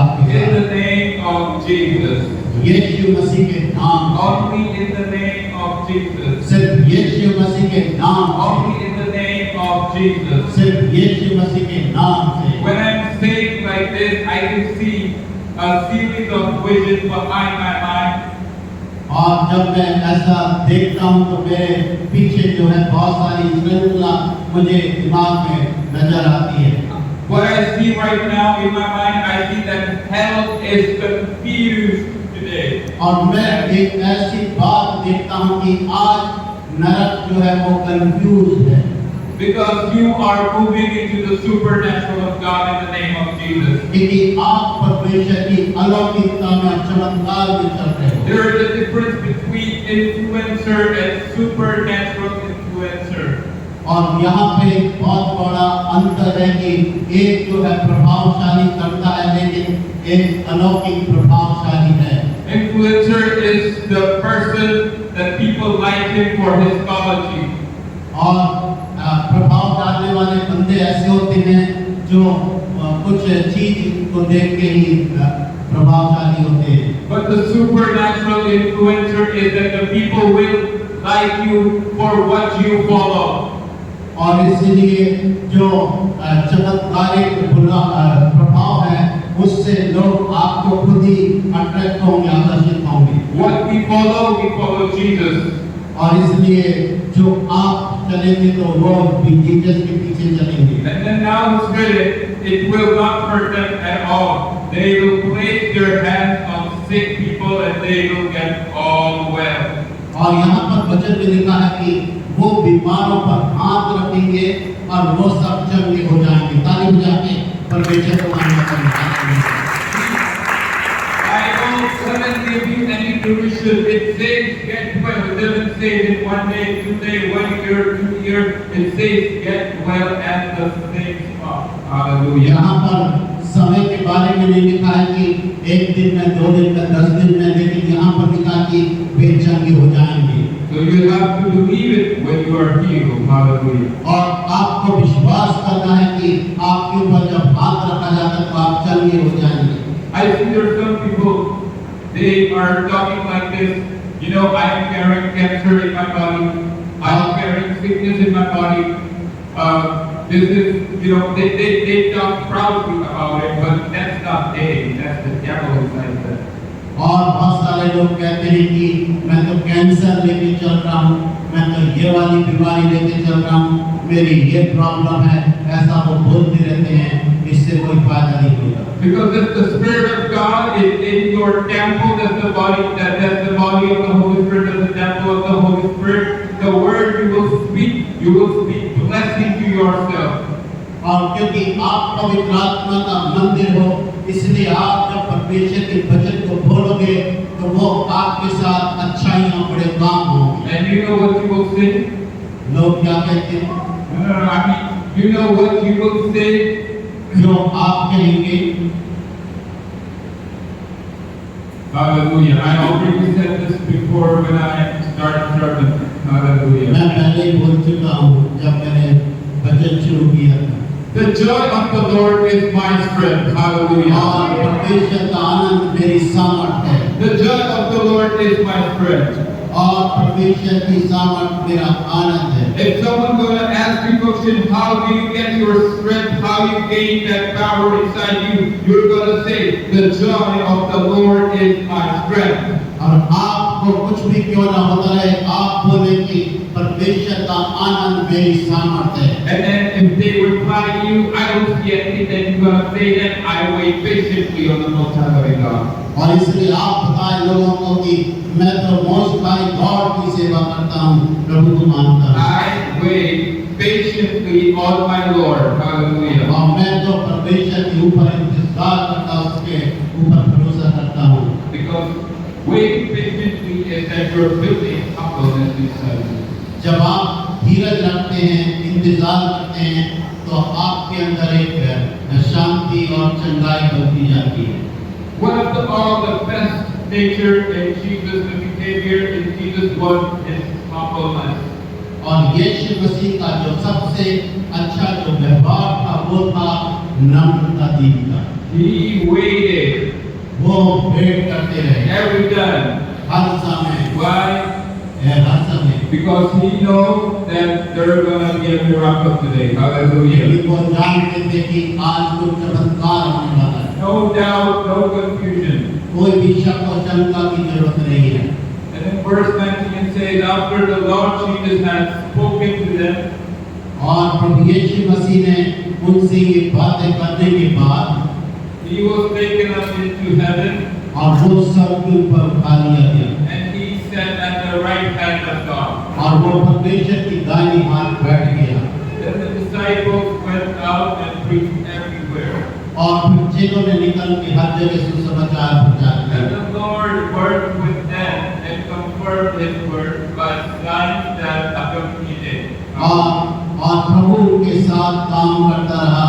आपके In the साथ। name of Jesus. यीशु मसीह के नाम से, Only in the name of Jesus. सिर्फ यीशु मसीह के नाम से, Only in the name of Jesus. सिर्फ यीशु मसीह के नाम से। When I'm saying like this, I can see a series of visions behind my mind. और जब मैं ऐसा देखता हूँ तो मेरे पीछे जो है बहुत सारी श्रृंखला मुझे दिमाग में नजर आती है। What I see right now in my mind, I see that hell is confused today. और मैं एक ऐसी बात देखता हूँ कि आज नरक जो है वो कंफ्यूज है। Because you are moving into the supernatural of God in the name of Jesus. क्योंकि आप परमेश्वर की अलौकिकता में चमत्कार में चल रहे हो। There is a difference between influencer and supernatural influencer. और यहाँ पे एक बहुत बड़ा अंतर है कि एक जो है प्रभावशाली करता है लेकिन एक अलौकिक प्रभावशाली है। Influencer is the person that people like him for his quality. और प्रभाव डालने वाले बंदे ऐसे होते हैं जो कुछ चीज को देख के ही प्रभावशाली होते हैं। But the supernatural influencer is that the people will like you for what you follow. और इसलिए जो चमत्कारिक प्रभाव है उससे लोग आपको खुद ही अट्रैक्ट होंगे, आकर्षित होंगे। What we follow Jesus. और इसलिए जो आप चलेंगे तो वो भी जीसस के पीछे चलेंगे। And then now it's written, it will not hurt them at all. They will place their hands on sick people and they will get all well. और यहाँ पर वचन में लिखा है कि वो बीमारों पर हाथ रखेंगे और वो सब चंगे हो जाएंगे। ताली बजा के परमेश्वर को मानना चाहिए। I don't give you any direction. It says get well. It doesn't say in 1 day, 2 days, 1 year, 2 years. It says get well at the same spot. Hallelujah. यहाँ पर समय के बारे में नहीं लिखा है कि 1 दिन में, 2 दिन में, 10 दिन में, लेकिन यहाँ पर लिखा है कि वे चंगे हो जाएंगे। So you have to believe it when you are healed. Hallelujah. और आपको विश्वास करना है कि आपके ऊपर जब हाथ रखा जाता है तो आप चंगे हो जाएंगे। I see there are some people, they are talking like this, you know, I am carrying cancer in my body, I am carrying sickness in my body, this is, you know, they talk proudly about it, but that's not they, that's the devil inside them. और बहुत सारे लोग कहते हैं कि मैं तो cancer लेके चल रहा हूँ, मैं तो ये वाली बीमारी लेके चल रहा हूँ, मेरी ये प्रॉब्लम है, ऐसा वो बोलते रहते हैं, इससे कोई फायदा नहीं होगा। Because if the Spirit of God is in your temple, that's the body of the Holy Spirit, that's the temple of the Holy Spirit, the word you will speak blessing to yourself. और क्योंकि आप पवित्र आत्मा का मंदिर हो, इसलिए आप जब परमेश्वर के वचन को बोलोगे तो वो आपके साथ अच्छाइयाँ बड़े काम होंगे। And you know what you will say? लोग क्या कहते हैं? I mean, you know what you will say? जो आप कहेंगे। Hallelujah. I already said this before when I started sermon. Hallelujah. मैं पहले ही बोल चुका हूँ जब मैंने वचन शुरू किया था। The joy of the Lord is my strength. Hallelujah. और परमेश्वर का आनंद मेरी सामर्थ है। The joy of the Lord is my strength. और परमेश्वर की सामर्थ मेरा आनंद है। If someone's going to ask you question, how do you get your strength, how you gain that power inside you, you're going to say, the joy of the Lord is my strength. और आपको कुछ भी क्यों ना होता रहे, आप बोले कि परमेश्वर का आनंद मेरी सामर्थ है। And then if they reply to you, I don't see anything, then you're going to say that I wait patiently on the Most High God. और इसलिए आप बताएं लोगों को कि मैं तो मोस्ट हाई गॉड की सेवा करता हूँ, प्रभु को मानता हूँ। I wait patiently on my Lord. Hallelujah. और मैं तो परमेश्वर के ऊपर इंतजार करता हूँ, उसके ऊपर भरोसा करता हूँ। Because waiting patiently is that you're building humbleness inside you. जब आप धीरज रखते हैं, इंतजार करते हैं, तो आपके अंदर एक शांति और चंगाई बनती जाती है। One of all the best nature in Jesus, the behavior in Jesus was his humbleness. और यीशु मसीह का जो सबसे अच्छा जो व्यवहार था वो था नम्रता दीन का। He waited वो वेट करते रहे every time. हर समय Why? हर समय Because he knows that there's gonna be a miracle today. Hallelujah. क्योंकि वो जानते थे कि आज कुछ चमत्कार होने वाला है No doubt, no confusion. कोई भी शक और शंका की जरूरत नहीं है And then verse 19 says, after the Lord Jesus had spoken to them, और प्रभु यीशु मसीह ने उनसे ये बातें करने के बाद he was taken up into heaven, और वो स्वर्ग पर उठा लिया गया and he sat at the right hand of God. और वो परमेश्वर की दाहिनी हाथ बैठ गया Then the disciples went out and preached everywhere. और फिर चेलों ने निकल के हर जगह सुसमाचार प्रचार And किया the Lord worked with them and confirmed his word by signs that accompanied it. और प्रभु उनके साथ काम करता रहा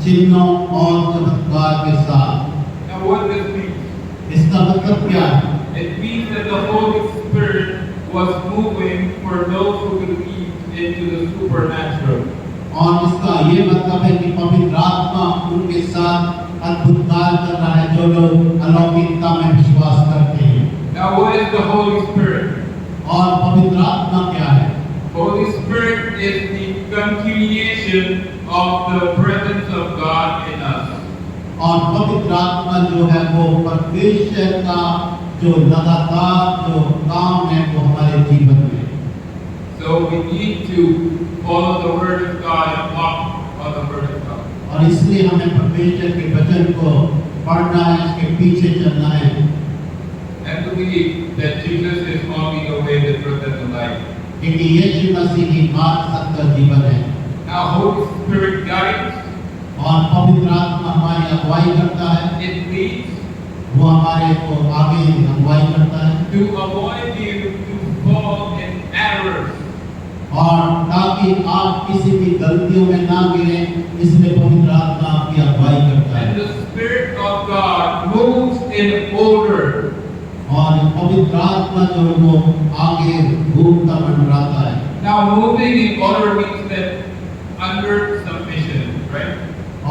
चिन्हों और चमत्कार के साथ Now what this means? इसका मतलब क्या है It means that the Holy Spirit was moving for those who believe into the supernatural. और इसका ये मतलब है कि पवित्र आत्मा उनके साथ अद्भुत कार्य कर रहा है जो लोग अलौकिकता में विश्वास करते हैं Now what is the Holy Spirit? और पवित्र आत्मा क्या है Holy Spirit is the continuation of the presence of God in us. और पवित्र आत्मा जो है वो परमेश्वर का जो लगातार जो काम है वो हमारे जीवन में So we need to follow the word of God and walk on the word of God. और इसलिए हमें परमेश्वर के वचन को पढ़ना है उसके पीछे चलना है And believe that Jesus is only the way, the truth, and the life. क्योंकि यीशु मसीह ही मार्ग सत्य और जीवन है Now Holy Spirit guides, और पवित्र आत्मा हमारी अगुवाई करता है it leads वो हमारे को आगे अगुवाई करता है to avoid you to fall in errors. और ताकि आप किसी भी गलतियों में ना गिरें इसलिए पवित्र आत्मा आपकी अगुवाई करता है And the Spirit of God moves in order. और पवित्र आत्मा जो वो आगे घूमता मंडराता है Now moving in order means that under submission, right?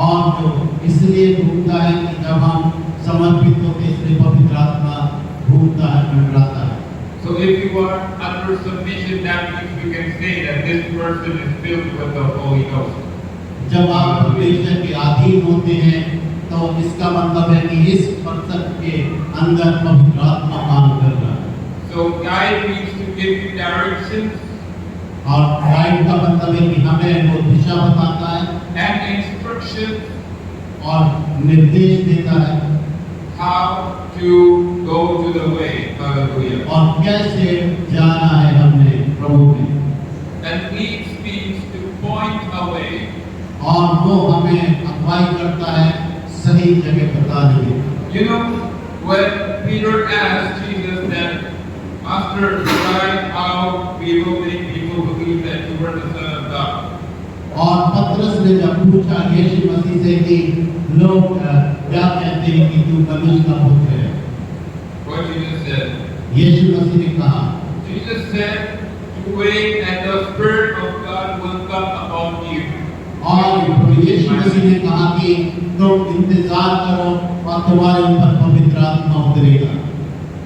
और जो इसलिए घूमता है कि जब हम समर्पित होते हैं इसलिए पवित्र आत्मा घूमता है मंडराता है So if you are under submission, that means you can say that this person is filled with the Holy Ghost. जब आप परमेश्वर के अधीन होते हैं तो इसका मतलब है कि इस पर्सन के अंदर पवित्र आत्मा काम कर रहा है So guide means to give you directions और गाइड का मतलब है कि हमें वो दिशा बताता है and instructions और निर्देश देता है how to go to the way. Hallelujah. और कैसे जाना है हमने प्रभु में And leads means to point a way. और वो हमें अगुवाई करता है सही जगह बताने में You know, when Peter asked Jesus that, Master, describe how we will make people believe that you were the Son of God. और पतरस ने जब पूछा यीशु मसीह से कि लोग क्या कहते हैं कि तू मनुष्य का पुत्र है What Jesus said. यीशु मसीह ने कहा Jesus said to wait and the Spirit of God will come upon you. और यीशु मसीह ने कहा कि तुम इंतजार करो और तुम्हारे ऊपर पवित्र आत्मा उतरेगा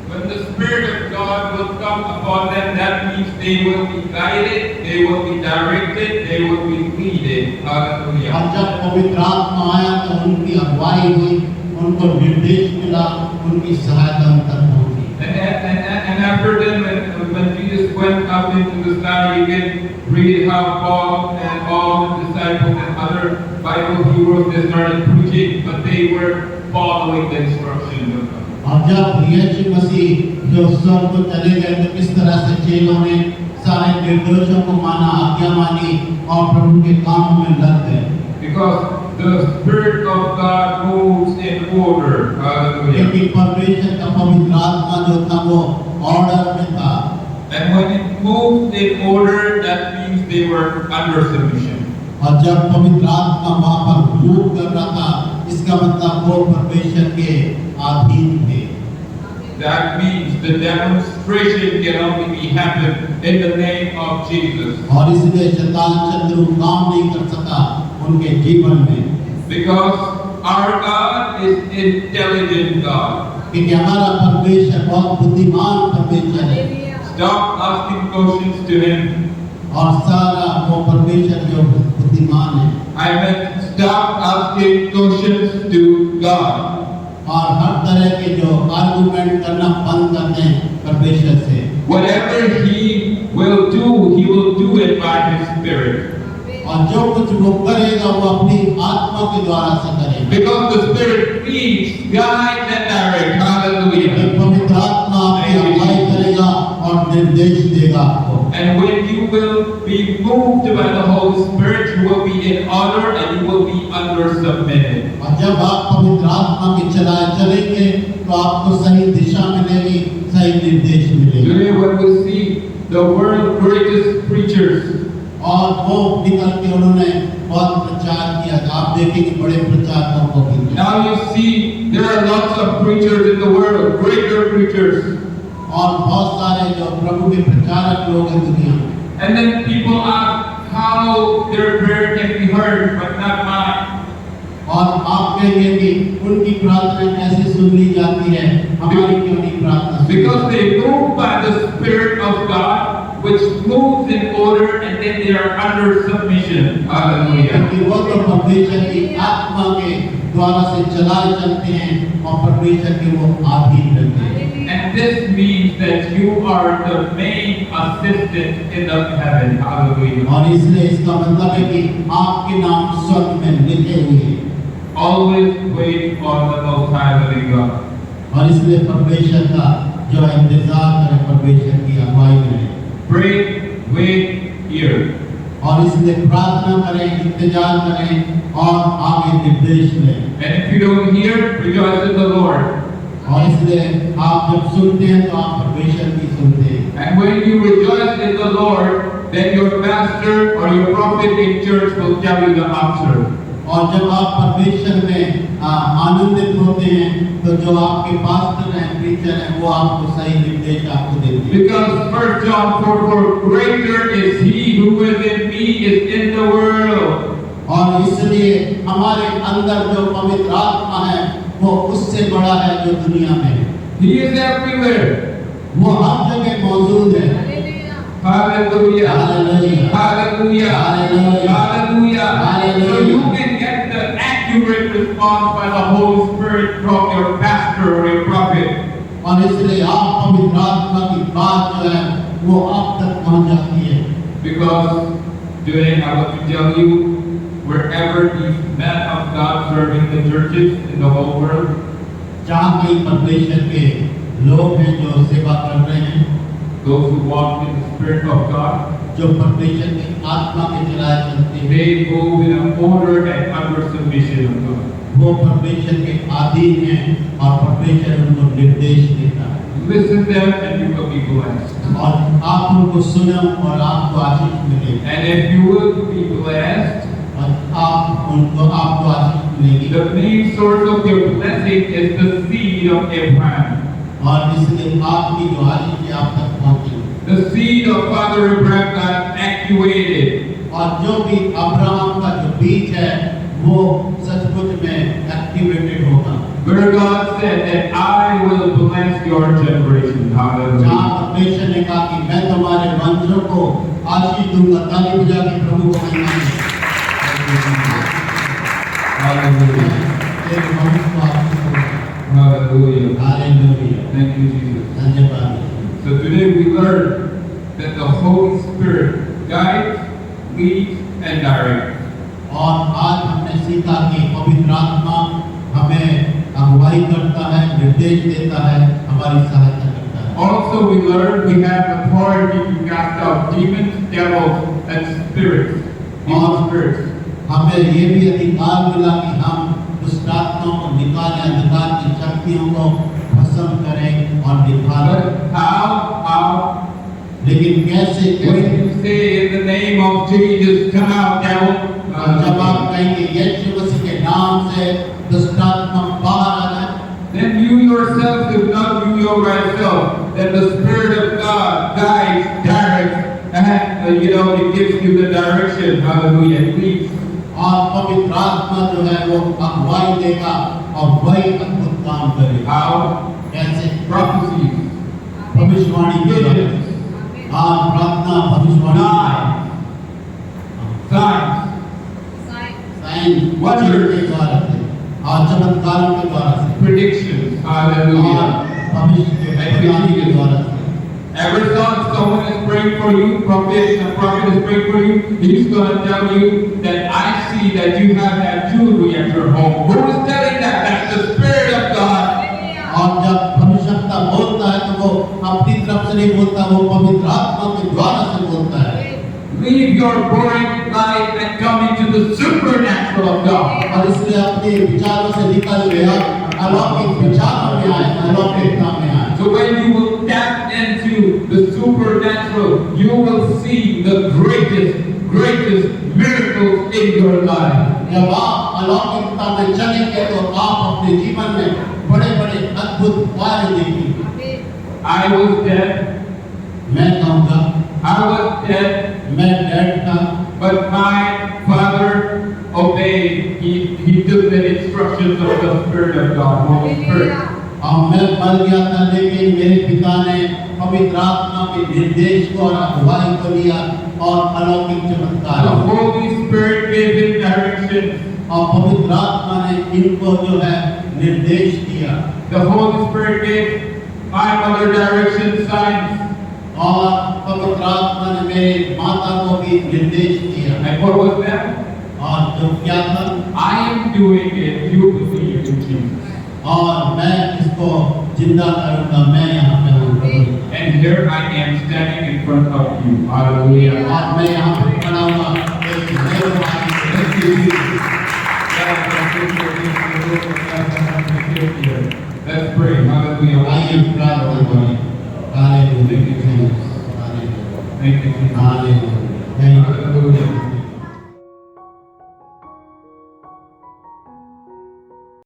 When the Spirit of God will come upon them, that means they will be guided, they will be directed, they will be leaded. Hallelujah. और जब पवित्र आत्मा आया तो उनकी अगुवाई हुई उनको निर्देश मिला उनकी सहायता उन तक पहुंची And after then, when Jesus went up into the sky, you can read how Paul and all the disciples and other Bible heroes they started preaching, but they were following the instructions of God. और जब यीशु मसीह जो स्वर्ग को चले गए तो किस तरह से चेलों ने सारे निर्देशों को माना आज्ञा मानी और प्रभु के कामों में लग गए Because the Spirit of God moves in order. Hallelujah. क्योंकि परमेश्वर का पवित्र आत्मा जो था वो ऑर्डर में था And when it moved in order, that means they were under submission. और जब पवित्र आत्मा वहाँ पर मूव कर रहा था इसका मतलब वो परमेश्वर के अधीन थे That means the demonstration can only be happen in the name of Jesus. और इसलिए शैतान शत्रु काम नहीं कर सका उनके जीवन में Because our God is intelligent God. क्योंकि हमारा परमेश्वर बहुत बुद्धिमान परमेश्वर है Stop asking questions to Him. और सारा वो परमेश्वर जो बुद्धिमान है I meant stop asking questions to God. और हर तरह के जो आर्गुमेंट करना बंद कर दें परमेश्वर से Whatever He will do it by His Spirit. और जो कुछ वो करेगा वो अपनी आत्मा के द्वारा से करेगा Because the Spirit leads, guides, and directs. क्योंकि Hallelujah. पवित्र आत्मा आपकी अगुवाई करेगा और निर्देश देगा आपको And when you will be moved by the Holy Spirit, you will be in order and you will be under submitted. और जब आप पवित्र आत्मा के चलाए चलेंगे तो आपको सही दिशा मिलेगी सही निर्देश मिलेगा Today when we see the world's greatest preachers, और वो निकल के उन्होंने बहुत प्रचार किया आप देखेंगे बड़े प्रचारकों को भी now you see there are lots of preachers in the world, greater preachers. और बहुत सारे जो प्रभु के प्रचारक लोग हैं दुनिया में And then people ask how their prayer can be heard, but not mine. और आप कहेंगे कि उनकी प्रार्थना कैसे सुन ली जाती है हमारी क्यों नहीं प्रार्थना सुनी Because they move by the Spirit of God, which moves in order, and then they are under submission. Hallelujah. क्योंकि वो तो परमेश्वर की आत्मा के द्वारा से चलाए चलते हैं और परमेश्वर के वो अधीन रहते हैं And this means that you are the main assistant in the heaven. Hallelujah. और इसलिए इसका मतलब है कि आपके नाम स्वर्ग में लिखे हुए हैं Always wait on the Most High Living God. और इसलिए परमेश्वर का जो है इंतजार करें परमेश्वर की अगुवाई में Pray, wait, hear. और इसलिए प्रार्थना करें इंतजार करें और आगे निर्देश लें And if you don't hear, rejoice in the Lord. और इसलिए आप जब सुनते हैं तो आप परमेश्वर की सुनते हैं And when you rejoice in the Lord, then your pastor or your prophet in church will tell you the answer. और जब आप परमेश्वर में आनंदित होते हैं तो जो आपके पास्टर हैं प्रीचर हैं वो आपको सही निर्देश आपको देते हैं Because 1 John 4:4, greater is He who is in me is in the world. और इसलिए हमारे अंदर जो पवित्र आत्मा है वो उससे बड़ा है जो दुनिया में है He is everywhere. वो हर जगह मौजूद है Hallelujah. Hallelujah. Hallelujah. Hallelujah. Hallelujah. Hallelujah. So you can get the accurate response by the Holy Spirit from your pastor or your prophet. और इसलिए आप पवित्र आत्मा की बात जो है वो आप तक पहुंच जाती है Because today I want to tell you, wherever these men of God serving the churches in the whole world, जहाँ कई परमेश्वर के लोग हैं जो सेवा कर रहे हैं those who walk in the Spirit of God, जो परमेश्वर की आत्मा के चलाए चलते हैं they move in an order and under submission of God. वो परमेश्वर के अधीन हैं और परमेश्वर उनको निर्देश देता है Listen to them and you will be blessed. और आप उनको सुनो और आपको आशीष मिलेगी And if you will be blessed, और आपको आशीष मिलेगी the main source of your blessing is the seed of Abraham. और इसलिए आपकी जो आशीष है आप तक पहुंचेगी The seed of Father Abraham got activated. और जो भी अब्राहम का जो बीज है वो सचमुच में एक्टिवेटेड होगा Where God said that I will bless your generation. जहाँ Hallelujah. परमेश्वर ने कहा कि मैं तुम्हारे वंशों को आशीष दूंगा ताली बजा के प्रभु को महिमा दें। Hallelujah. तेरे वंश को आशीष दूंगा। Hallelujah. Hallelujah. Thank you, Jesus. धन्यवाद। So today we learned that the Holy Spirit guides, leads, and directs. और आज हमने सीखा कि पवित्र आत्मा हमें अगुवाई करता है निर्देश देता है हमारी सहायता करता है Also we learned we have authority to cast out demons, devils, and spirits. Evil spirits. हमें ये भी अधिकार मिला कि हम दुष्ट आत्माओं को निकालें अंधकार की शक्तियों को भस्म करें और निकालें But how? लेकिन कैसे When कैसे you say in the name of Jesus, come out, devil. जब आप कहेंगे यीशु मसीह के नाम से दुष्ट आत्मा बाहर आ जाए Then you yourself, if not you yourself, then the Spirit of God guides, directs, and it gives you the direction. Hallelujah. Please. और पवित्र आत्मा जो है वो अगुवाई देगा और वही अद्भुत काम करेगा। How? कैसे? Prophecies. भविष्यवाणी के द्वारा। Visions. हाँ, प्रार्थना भविष्यवाणी Signs. साइन वचन के द्वारा से और चमत्कारों के द्वारा से Predictions. और Hallelujah. भविष्य के बयान के द्वारा से। Every time someone is praying for you, a prophet is praying for you, he's going to tell you that I see that you have that jewelry at your home. Who is telling that? That's the Spirit of God. और जब भविष्यवक्ता बोलता है तो वो अपनी तरफ से नहीं बोलता, वो पवित्र आत्मा के द्वारा से बोलता है। Leave your boring life and come into the supernatural of God. और इसलिए अपने विचारों से निकल गया, अलौकिक विचारों में आए, अलौकिकता में आए। So when you will tap into the supernatural, you will see the greatest miracles in your life. जब आप अलौकिकता में चलेंगे तो आप अपने जीवन में बड़े-बड़े अद्भुत कार्य देखेंगे। I was dead. मैं कहूँगा, I was dead. मैं डेड था, But my father obeyed. He took the instructions of the Spirit of God, Holy Spirit. और मैं मर गया था, लेकिन मेरे पिता ने पवित्र आत्मा के निर्देश को और अगुवाई को लिया और अलौकिक चमत्कार। The Holy Spirit gave him directions. और पवित्र आत्मा ने इनको जो है निर्देश दिया। The Holy Spirit gave my mother directions, signs. और पवित्र आत्मा ने मेरे माता को भी निर्देश दिया। And what was that? और जो क्या था? I am doing it. You believe in Jesus. और मैं इसको जिंदा करूंगा, मैं यहाँ पे हूँ। And here I am standing in front of you. Hallelujah. और मैं यहाँ पे खड़ा हुआ एक नए वाणी से। Thank you, Jesus. Let's pray. Hallelujah. आइए प्रार्थना करें। Hallelujah. Thank you, Jesus. Hallelujah. Thank you, Jesus. Hallelujah. Thank you.